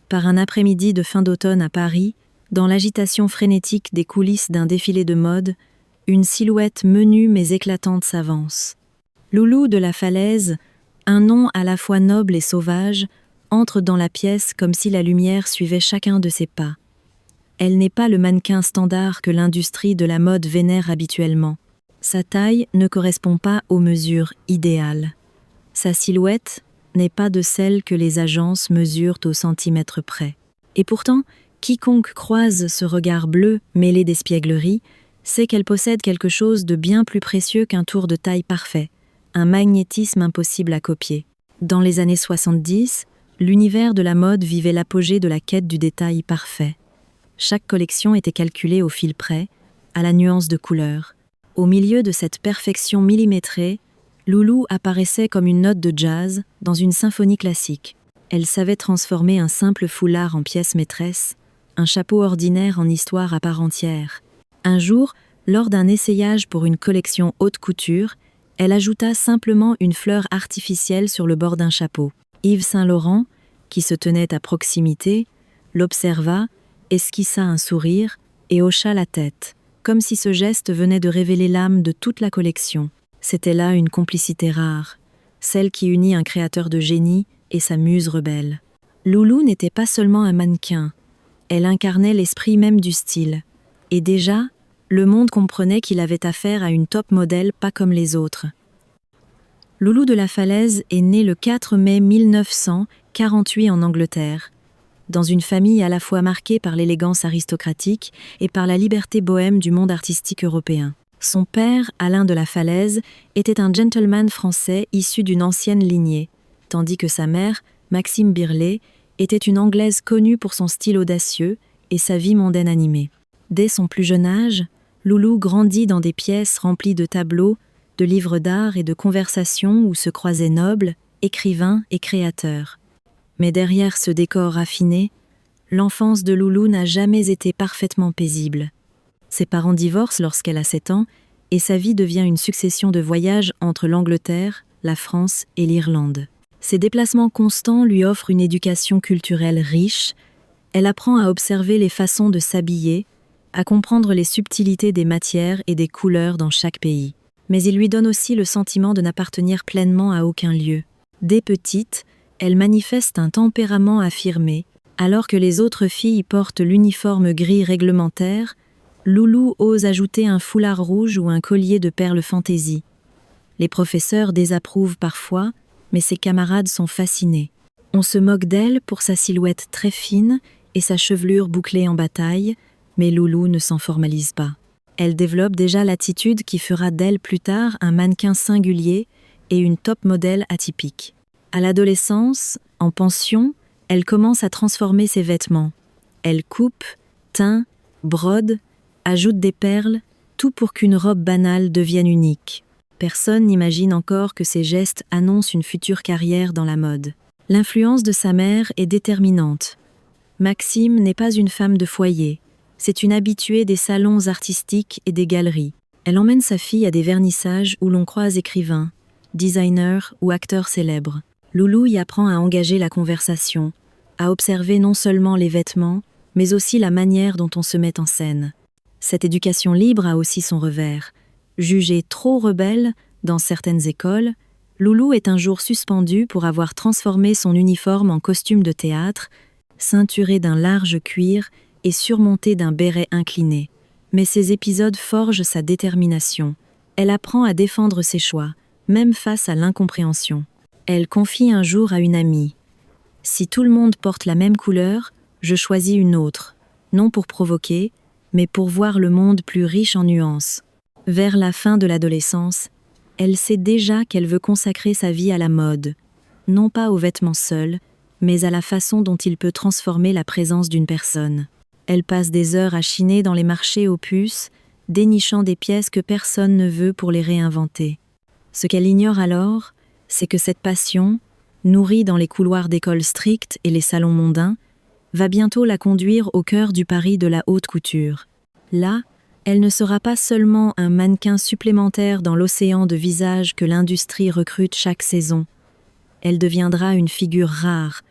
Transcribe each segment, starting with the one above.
Par un après-midi de fin d'automne à Paris, dans l'agitation frénétique des coulisses d'un défilé de mode, une silhouette menue mais éclatante s'avance. Loulou de la Falaise, un nom à la fois noble et sauvage, entre dans la pièce comme si la lumière suivait chacun de ses pas. Elle n'est pas le mannequin standard que l'industrie de la mode vénère habituellement. Sa taille ne correspond pas aux mesures idéales. Sa silhouette n'est pas de celle que les agences mesurent au centimètre près. Et pourtant, quiconque croise ce regard bleu mêlé d'espièglerie sait qu'elle possède quelque chose de bien plus précieux qu'un tour de taille parfait, un magnétisme impossible à copier. Dans les années 70, l'univers de la mode vivait l'apogée de la quête du détail parfait. Chaque collection était calculée au fil près, à la nuance de couleur. Au milieu de cette perfection millimétrée, Loulou apparaissait comme une note de jazz dans une symphonie classique. Elle savait transformer un simple foulard en pièce maîtresse, un chapeau ordinaire en histoire à part entière. Un jour, lors d'un essayage pour une collection haute couture, elle ajouta simplement une fleur artificielle sur le bord d'un chapeau. Yves Saint-Laurent, qui se tenait à proximité, l'observa, esquissa un sourire et hocha la tête, comme si ce geste venait de révéler l'âme de toute la collection. C'était là une complicité rare, celle qui unit un créateur de génie et sa muse rebelle. Loulou n'était pas seulement un mannequin, elle incarnait l'esprit même du style. Et déjà, le monde comprenait qu'il avait affaire à une top modèle pas comme les autres. Loulou de la Falaise est née le 4 mai 1948 en Angleterre, dans une famille à la fois marquée par l'élégance aristocratique et par la liberté bohème du monde artistique européen. Son père, Alain de la Falaise, était un gentleman français issu d'une ancienne lignée, tandis que sa mère, Maxime Birlet, était une Anglaise connue pour son style audacieux et sa vie mondaine animée. Dès son plus jeune âge, Loulou grandit dans des pièces remplies de tableaux, de livres d'art et de conversations où se croisaient nobles, écrivains et créateurs. Mais derrière ce décor raffiné, l'enfance de Loulou n'a jamais été parfaitement paisible. Ses parents divorcent lorsqu'elle a 7 ans et sa vie devient une succession de voyages entre l'Angleterre, la France et l'Irlande. Ces déplacements constants lui offrent une éducation culturelle riche. Elle apprend à observer les façons de s'habiller, à comprendre les subtilités des matières et des couleurs dans chaque pays. Mais il lui donne aussi le sentiment de n'appartenir pleinement à aucun lieu. Dès petite, elle manifeste un tempérament affirmé. Alors que les autres filles portent l'uniforme gris réglementaire, Loulou ose ajouter un foulard rouge ou un collier de perles fantaisie. Les professeurs désapprouvent parfois, mais ses camarades sont fascinés. On se moque d'elle pour sa silhouette très fine et sa chevelure bouclée en bataille, mais Loulou ne s'en formalise pas. Elle développe déjà l'attitude qui fera d'elle plus tard un mannequin singulier et une top modèle atypique. À l'adolescence, en pension, elle commence à transformer ses vêtements. Elle coupe, teint, brode, ajoute des perles, tout pour qu'une robe banale devienne unique. Personne n'imagine encore que ces gestes annoncent une future carrière dans la mode. L'influence de sa mère est déterminante. Maxime n'est pas une femme de foyer, c'est une habituée des salons artistiques et des galeries. Elle emmène sa fille à des vernissages où l'on croise écrivains, designers ou acteurs célèbres. Loulou y apprend à engager la conversation, à observer non seulement les vêtements, mais aussi la manière dont on se met en scène. Cette éducation libre a aussi son revers. Jugée trop rebelle dans certaines écoles, Loulou est un jour suspendue pour avoir transformé son uniforme en costume de théâtre, ceinturé d'un large cuir et surmonté d'un béret incliné. Mais ces épisodes forgent sa détermination. Elle apprend à défendre ses choix, même face à l'incompréhension. Elle confie un jour à une amie « Si tout le monde porte la même couleur, je choisis une autre, non pour provoquer, mais pour voir le monde plus riche en nuances. » Vers la fin de l'adolescence, elle sait déjà qu'elle veut consacrer sa vie à la mode, non pas aux vêtements seuls, mais à la façon dont il peut transformer la présence d'une personne. Elle passe des heures à chiner dans les marchés aux puces, dénichant des pièces que personne ne veut pour les réinventer. Ce qu'elle ignore alors, c'est que cette passion, nourrie dans les couloirs d'écoles strictes et les salons mondains, va bientôt la conduire au cœur du Paris de la haute couture. Là, elle ne sera pas seulement un mannequin supplémentaire dans l'océan de visages que l'industrie recrute chaque saison. Elle deviendra une figure rare,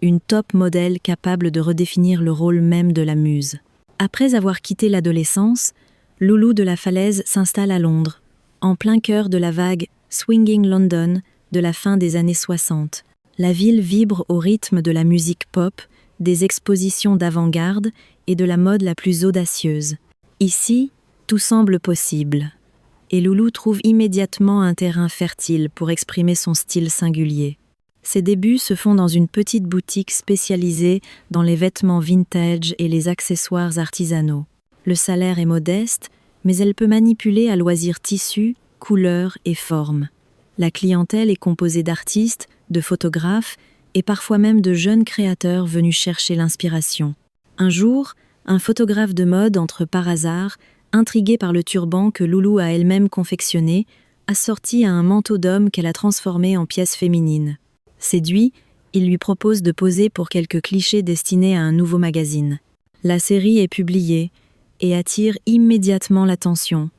une top modèle capable de redéfinir le rôle même de la muse. Après avoir quitté l'adolescence, Loulou de la Falaise s'installe à Londres, en plein cœur de la vague Swinging London de la fin des années 60. La ville vibre au rythme de la musique pop, des expositions d'avant-garde et de la mode la plus audacieuse. Ici, tout semble possible. Et Loulou trouve immédiatement un terrain fertile pour exprimer son style singulier. Ses débuts se font dans une petite boutique spécialisée dans les vêtements vintage et les accessoires artisanaux. Le salaire est modeste, mais elle peut manipuler à loisir tissus, couleurs et formes. La clientèle est composée d'artistes, de photographes et parfois même de jeunes créateurs venus chercher l'inspiration. Un jour, un photographe de mode entre par hasard, intrigué par le turban que Loulou a elle-même confectionné, assorti à un manteau d'homme qu'elle a transformé en pièce féminine. Séduit, il lui propose de poser pour quelques clichés destinés à un nouveau magazine. La série est publiée et attire immédiatement l'attention.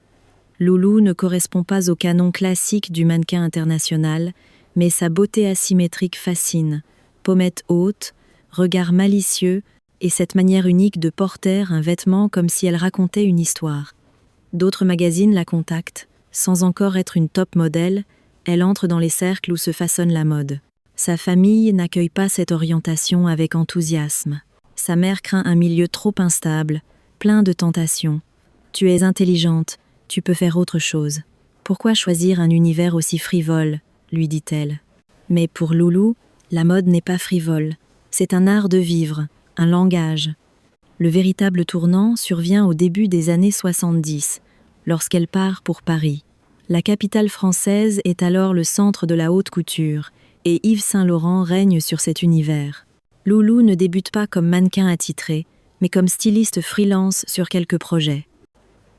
Loulou ne correspond pas au canon classique du mannequin international, mais sa beauté asymétrique fascine. Pommettes hautes, regard malicieux et cette manière unique de porter un vêtement comme si elle racontait une histoire. D'autres magazines la contactent. Sans encore être une top modèle, elle entre dans les cercles où se façonne la mode. Sa famille n'accueille pas cette orientation avec enthousiasme. Sa mère craint un milieu trop instable, plein de tentations. « Tu es intelligente, tu peux faire autre chose. Pourquoi choisir un univers aussi frivole ?» lui dit-elle. Mais pour Loulou, la mode n'est pas frivole. C'est un art de vivre, un langage. Le véritable tournant survient au début des années 70, lorsqu'elle part pour Paris. La capitale française est alors le centre de la haute couture, et Yves Saint Laurent règne sur cet univers. Loulou ne débute pas comme mannequin attitré, mais comme styliste freelance sur quelques projets.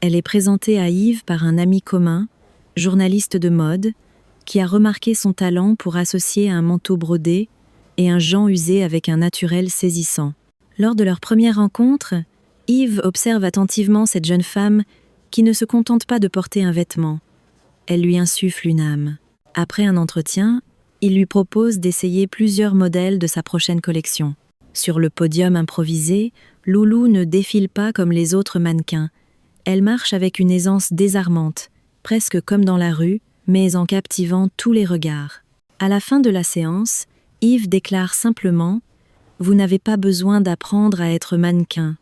Elle est présentée à Yves par un ami commun, journaliste de mode, qui a remarqué son talent pour associer un manteau brodé et un jean usé avec un naturel saisissant. Lors de leur première rencontre, Yves observe attentivement cette jeune femme qui ne se contente pas de porter un vêtement. Elle lui insuffle une âme. Après un entretien, il lui propose d'essayer plusieurs modèles de sa prochaine collection. Sur le podium improvisé, Loulou ne défile pas comme les autres mannequins. Elle marche avec une aisance désarmante, presque comme dans la rue, mais en captivant tous les regards. À la fin de la séance, Yves déclare simplement « Vous n'avez pas besoin d'apprendre à être mannequin.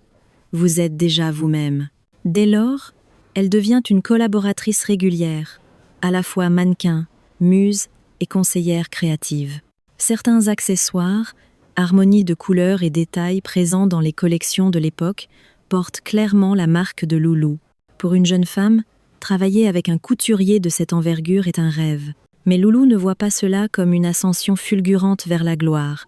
Vous êtes déjà vous-même. » Dès lors, elle devient une collaboratrice régulière, à la fois mannequin, muse et conseillère créative. Certains accessoires, harmonie de couleurs et détails présents dans les collections de l'époque, portent clairement la marque de Loulou. Pour une jeune femme, travailler avec un couturier de cette envergure est un rêve. Mais Loulou ne voit pas cela comme une ascension fulgurante vers la gloire.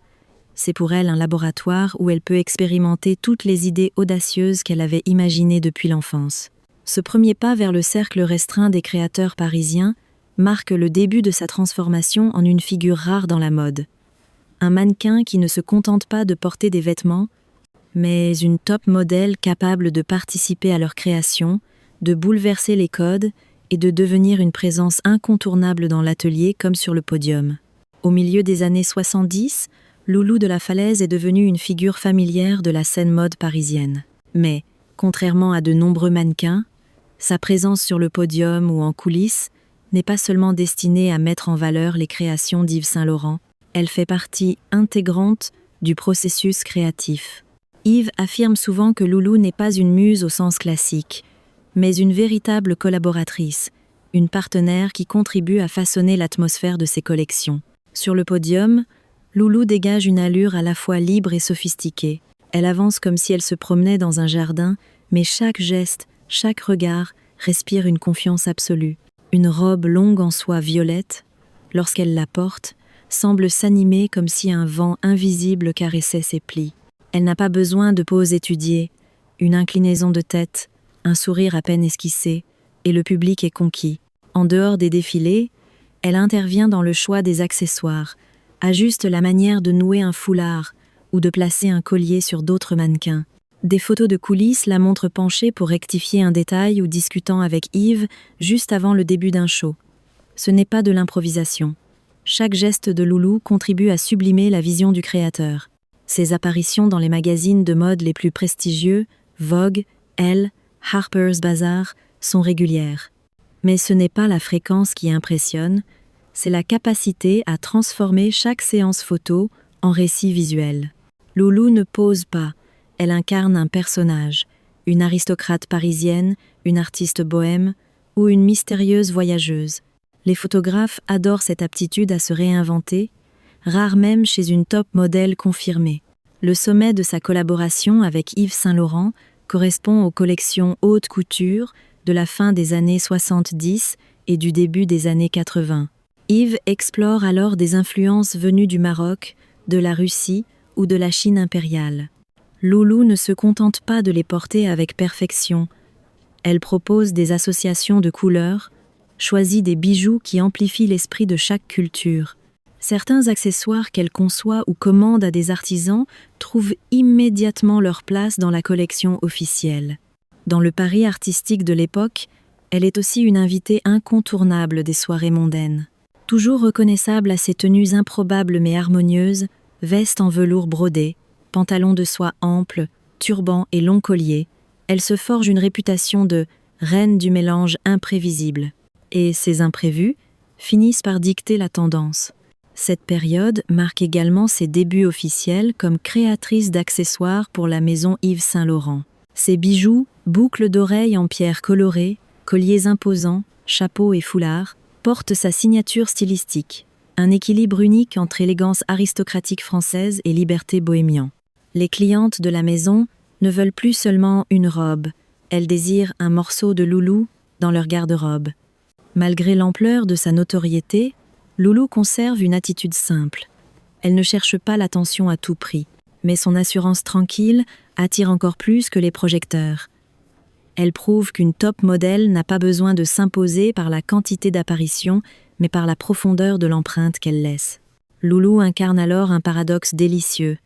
C'est pour elle un laboratoire où elle peut expérimenter toutes les idées audacieuses qu'elle avait imaginées depuis l'enfance. Ce premier pas vers le cercle restreint des créateurs parisiens marque le début de sa transformation en une figure rare dans la mode. Un mannequin qui ne se contente pas de porter des vêtements, mais une top modèle capable de participer à leur création, de bouleverser les codes et de devenir une présence incontournable dans l'atelier comme sur le podium. Au milieu des années 70, Loulou de la Falaise est devenue une figure familière de la scène mode parisienne. Mais, contrairement à de nombreux mannequins, sa présence sur le podium ou en coulisses n'est pas seulement destinée à mettre en valeur les créations d'Yves Saint Laurent, elle fait partie intégrante du processus créatif. Yves affirme souvent que Loulou n'est pas une muse au sens classique, mais une véritable collaboratrice, une partenaire qui contribue à façonner l'atmosphère de ses collections. Sur le podium, Loulou dégage une allure à la fois libre et sophistiquée. Elle avance comme si elle se promenait dans un jardin, mais chaque geste, chaque regard respire une confiance absolue. Une robe longue en soie violette, lorsqu'elle la porte, semble s'animer comme si un vent invisible caressait ses plis. Elle n'a pas besoin de poses étudiées, une inclinaison de tête, un sourire à peine esquissé, et le public est conquis. En dehors des défilés, elle intervient dans le choix des accessoires, ajuste la manière de nouer un foulard ou de placer un collier sur d'autres mannequins. Des photos de coulisses la montrent penchée pour rectifier un détail ou discutant avec Yves juste avant le début d'un show. Ce n'est pas de l'improvisation. Chaque geste de Loulou contribue à sublimer la vision du créateur. Ses apparitions dans les magazines de mode les plus prestigieux, Vogue, Elle, Harper's Bazaar, sont régulières. Mais ce n'est pas la fréquence qui impressionne, c'est la capacité à transformer chaque séance photo en récit visuel. Loulou ne pose pas, elle incarne un personnage, une aristocrate parisienne, une artiste bohème ou une mystérieuse voyageuse. Les photographes adorent cette aptitude à se réinventer, rare même chez une top modèle confirmée. Le sommet de sa collaboration avec Yves Saint Laurent correspond aux collections haute couture de la fin des années 70 et du début des années 80. Yves explore alors des influences venues du Maroc, de la Russie ou de la Chine impériale. Loulou ne se contente pas de les porter avec perfection. Elle propose des associations de couleurs, choisit des bijoux qui amplifient l'esprit de chaque culture. Certains accessoires qu'elle conçoit ou commande à des artisans trouvent immédiatement leur place dans la collection officielle. Dans le Paris artistique de l'époque, elle est aussi une invitée incontournable des soirées mondaines. Toujours reconnaissable à ses tenues improbables mais harmonieuses, veste en velours brodé, pantalon de soie ample, turban et long collier, elle se forge une réputation de reine du mélange imprévisible. Et ces imprévus finissent par dicter la tendance. Cette période marque également ses débuts officiels comme créatrice d'accessoires pour la maison Yves Saint Laurent. Ses bijoux, boucles d'oreilles en pierre colorée, colliers imposants, chapeaux et foulards, portent sa signature stylistique, un équilibre unique entre élégance aristocratique française et liberté bohémienne. Les clientes de la maison ne veulent plus seulement une robe, elles désirent un morceau de Loulou dans leur garde-robe. Malgré l'ampleur de sa notoriété, Loulou conserve une attitude simple. Elle ne cherche pas l'attention à tout prix, mais son assurance tranquille attire encore plus que les projecteurs. Elle prouve qu'une top modèle n'a pas besoin de s'imposer par la quantité d'apparitions, mais par la profondeur de l'empreinte qu'elle laisse. Loulou incarne alors un paradoxe délicieux.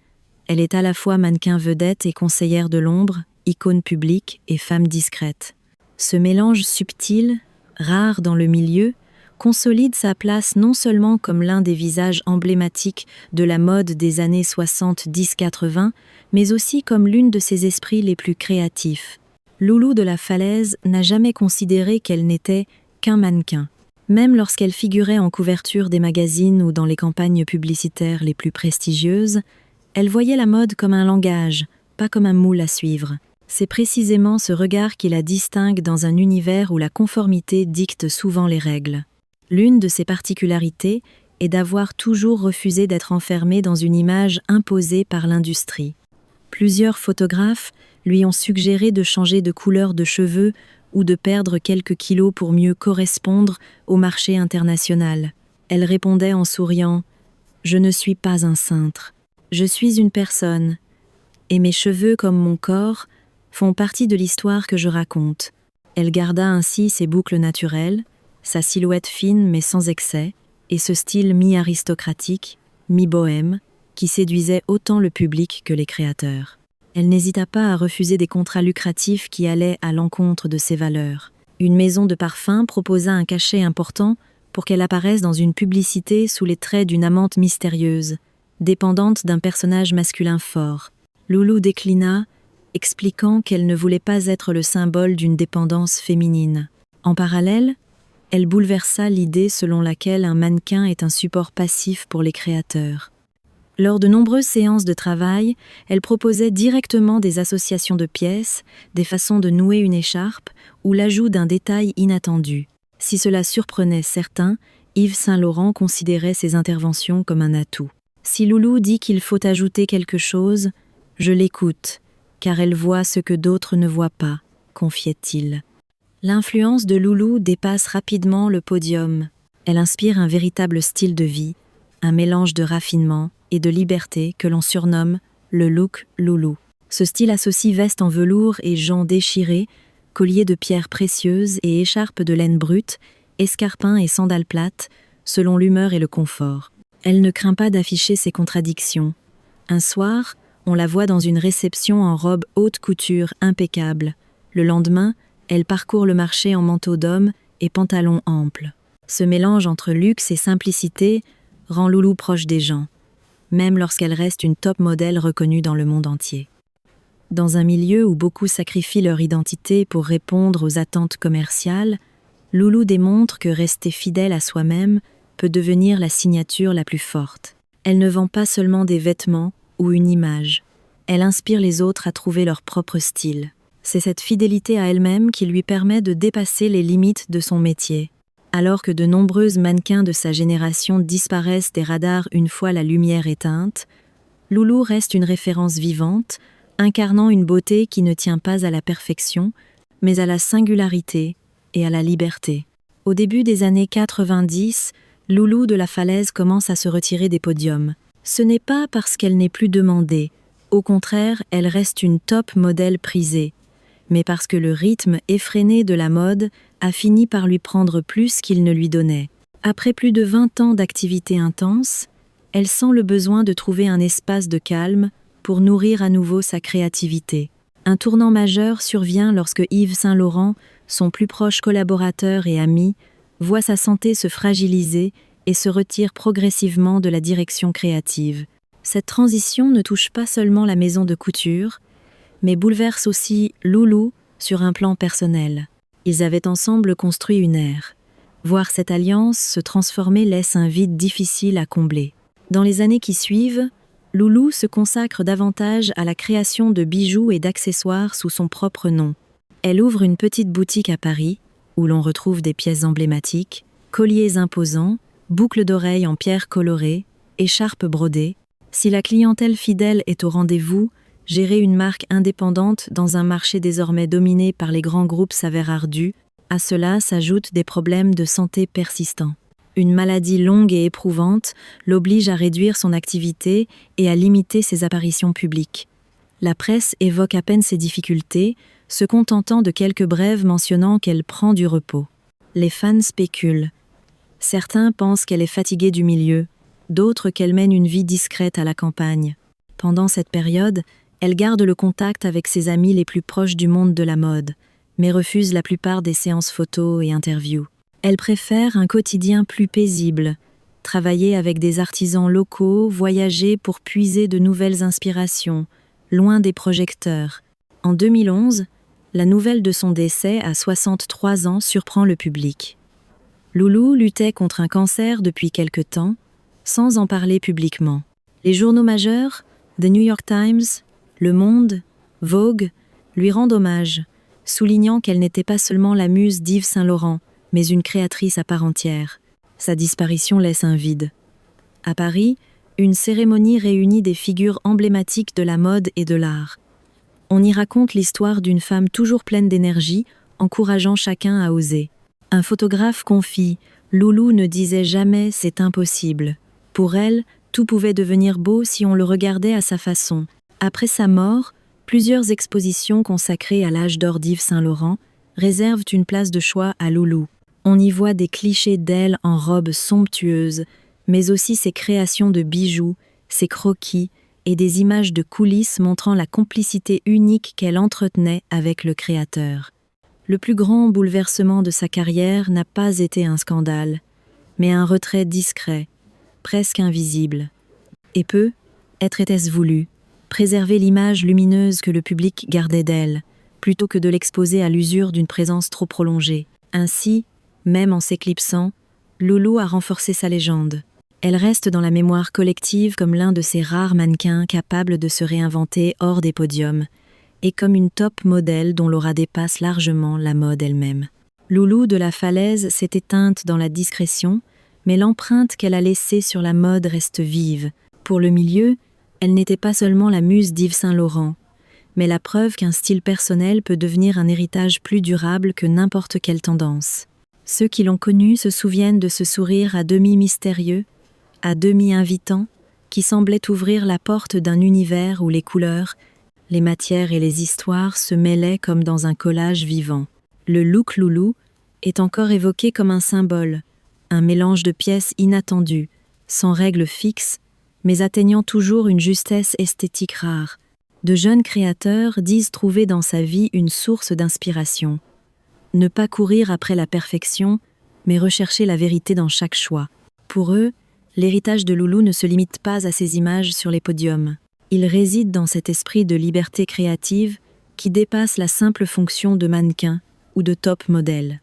Elle est à la fois mannequin vedette et conseillère de l'ombre, icône publique et femme discrète. Ce mélange subtil, rare dans le milieu, consolide sa place non seulement comme l'un des visages emblématiques de la mode des années 70-80, mais aussi comme l'une de ses esprits les plus créatifs. Loulou de la Falaise n'a jamais considéré qu'elle n'était qu'un mannequin. Même lorsqu'elle figurait en couverture des magazines ou dans les campagnes publicitaires les plus prestigieuses, elle voyait la mode comme un langage, pas comme un moule à suivre. C'est précisément ce regard qui la distingue dans un univers où la conformité dicte souvent les règles. L'une de ses particularités est d'avoir toujours refusé d'être enfermée dans une image imposée par l'industrie. Plusieurs photographes lui ont suggéré de changer de couleur de cheveux ou de perdre quelques kilos pour mieux correspondre au marché international. Elle répondait en souriant « Je ne suis pas un cintre, je suis une personne, et mes cheveux comme mon corps font partie de l'histoire que je raconte. » Elle garda ainsi ses boucles naturelles, sa silhouette fine mais sans excès, et ce style mi-aristocratique, mi-bohème, qui séduisait autant le public que les créateurs. Elle n'hésita pas à refuser des contrats lucratifs qui allaient à l'encontre de ses valeurs. Une maison de parfum proposa un cachet important pour qu'elle apparaisse dans une publicité sous les traits d'une amante mystérieuse, dépendante d'un personnage masculin fort. Loulou déclina, expliquant qu'elle ne voulait pas être le symbole d'une dépendance féminine. En parallèle, elle bouleversa l'idée selon laquelle un mannequin est un support passif pour les créateurs. Lors de nombreuses séances de travail, elle proposait directement des associations de pièces, des façons de nouer une écharpe ou l'ajout d'un détail inattendu. Si cela surprenait certains, Yves Saint Laurent considérait ses interventions comme un atout. Si Loulou dit qu'il faut ajouter quelque chose, je l'écoute, car elle voit ce que d'autres ne voient pas, confiait-il. L'influence de Loulou dépasse rapidement le podium. Elle inspire un véritable style de vie, un mélange de raffinement et de liberté que l'on surnomme le look Loulou. Ce style associe veste en velours et joncs déchirés, colliers de pierres précieuses et écharpes de laine brute, escarpins et sandales plates, selon l'humeur et le confort. Elle ne craint pas d'afficher ses contradictions. Un soir, on la voit dans une réception en robe haute couture impeccable. Le lendemain, elle parcourt le marché en manteau d'homme et pantalon ample. Ce mélange entre luxe et simplicité rend Loulou proche des gens. même lorsqu'elle reste une top modèle reconnue dans le monde entier. Dans un milieu où beaucoup sacrifient leur identité pour répondre aux attentes commerciales, Loulou démontre que rester fidèle à soi-même peut devenir la signature la plus forte. Elle ne vend pas seulement des vêtements ou une image. Elle inspire les autres à trouver leur propre style. C'est cette fidélité à elle-même qui lui permet de dépasser les limites de son métier. Alors que de nombreuses mannequins de sa génération disparaissent des radars une fois la lumière éteinte, Loulou reste une référence vivante, incarnant une beauté qui ne tient pas à la perfection, mais à la singularité et à la liberté. Au début des années 90, Loulou de la Falaise commence à se retirer des podiums. Ce n'est pas parce qu'elle n'est plus demandée, au contraire, elle reste une top modèle prisée, mais parce que le rythme effréné de la mode a fini par lui prendre plus qu'il ne lui donnait. Après plus de 20 ans d'activité intense, elle sent le besoin de trouver un espace de calme pour nourrir à nouveau sa créativité. Un tournant majeur survient lorsque Yves Saint Laurent, son plus proche collaborateur et ami, voit sa santé se fragiliser et se retire progressivement de la direction créative. Cette transition ne touche pas seulement la maison de couture, mais bouleverse aussi Loulou sur un plan personnel. Ils avaient ensemble construit une ère. Voir cette alliance se transformer laisse un vide difficile à combler. Dans les années qui suivent, Loulou se consacre davantage à la création de bijoux et d'accessoires sous son propre nom. Elle ouvre une petite boutique à Paris, où l'on retrouve des pièces emblématiques, colliers imposants, boucles d'oreilles en pierre colorée, écharpes brodées. Si la clientèle fidèle est au rendez-vous, gérer une marque indépendante dans un marché désormais dominé par les grands groupes s'avère ardu. À cela s'ajoutent des problèmes de santé persistants. Une maladie longue et éprouvante l'oblige à réduire son activité et à limiter ses apparitions publiques. La presse évoque à peine ses difficultés, se contentant de quelques brèves mentionnant qu'elle prend du repos. Les fans spéculent. Certains pensent qu'elle est fatiguée du milieu, d'autres qu'elle mène une vie discrète à la campagne. Pendant cette période, elle garde le contact avec ses amis les plus proches du monde de la mode, mais refuse la plupart des séances photos et interviews. Elle préfère un quotidien plus paisible, travailler avec des artisans locaux, voyager pour puiser de nouvelles inspirations, loin des projecteurs. En 2011, la nouvelle de son décès à 63 ans surprend le public. Loulou luttait contre un cancer depuis quelque temps, sans en parler publiquement. Les journaux majeurs, The New York Times, Le Monde, Vogue, lui rendent hommage, soulignant qu'elle n'était pas seulement la muse d'Yves Saint Laurent, mais une créatrice à part entière. Sa disparition laisse un vide. À Paris, une cérémonie réunit des figures emblématiques de la mode et de l'art. On y raconte l'histoire d'une femme toujours pleine d'énergie, encourageant chacun à oser. Un photographe confie « Loulou ne disait jamais « c'est impossible ». Pour elle, tout pouvait devenir beau si on le regardait à sa façon. Après sa mort, plusieurs expositions consacrées à l'âge d'or d'Yves Saint Laurent réservent une place de choix à Loulou. On y voit des clichés d'elle en robe somptueuse, mais aussi ses créations de bijoux, ses croquis et des images de coulisses montrant la complicité unique qu'elle entretenait avec le créateur. Le plus grand bouleversement de sa carrière n'a pas été un scandale, mais un retrait discret, presque invisible. Et était-ce voulu, préserver l'image lumineuse que le public gardait d'elle, plutôt que de l'exposer à l'usure d'une présence trop prolongée. Ainsi, même en s'éclipsant, Loulou a renforcé sa légende. Elle reste dans la mémoire collective comme l'un de ces rares mannequins capables de se réinventer hors des podiums, et comme une top modèle dont l'aura dépasse largement la mode elle-même. Loulou de la Falaise s'est éteinte dans la discrétion, mais l'empreinte qu'elle a laissée sur la mode reste vive. Pour le milieu, elle n'était pas seulement la muse d'Yves Saint Laurent, mais la preuve qu'un style personnel peut devenir un héritage plus durable que n'importe quelle tendance. Ceux qui l'ont connue se souviennent de ce sourire à demi mystérieux, à demi invitant, qui semblait ouvrir la porte d'un univers où les couleurs, les matières et les histoires se mêlaient comme dans un collage vivant. Le look Loulou est encore évoqué comme un symbole, un mélange de pièces inattendues, sans règles fixes, mais atteignant toujours une justesse esthétique rare. De jeunes créateurs disent trouver dans sa vie une source d'inspiration. Ne pas courir après la perfection, mais rechercher la vérité dans chaque choix. Pour eux, L'héritage de Loulou ne se limite pas à ses images sur les podiums. Il réside dans cet esprit de liberté créative qui dépasse la simple fonction de mannequin ou de top modèle.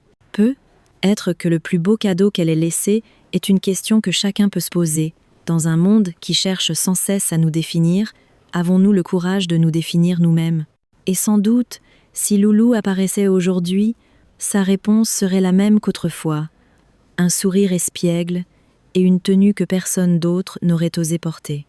Être que le plus beau cadeau qu'elle ait laissé est une question que chacun peut se poser. Dans un monde qui cherche sans cesse à nous définir, avons-nous le courage de nous définir nous-mêmes? Et sans doute, si Loulou apparaissait aujourd'hui, sa réponse serait la même qu'autrefois. Un sourire espiègle et une tenue que personne d'autre n'aurait osé porter.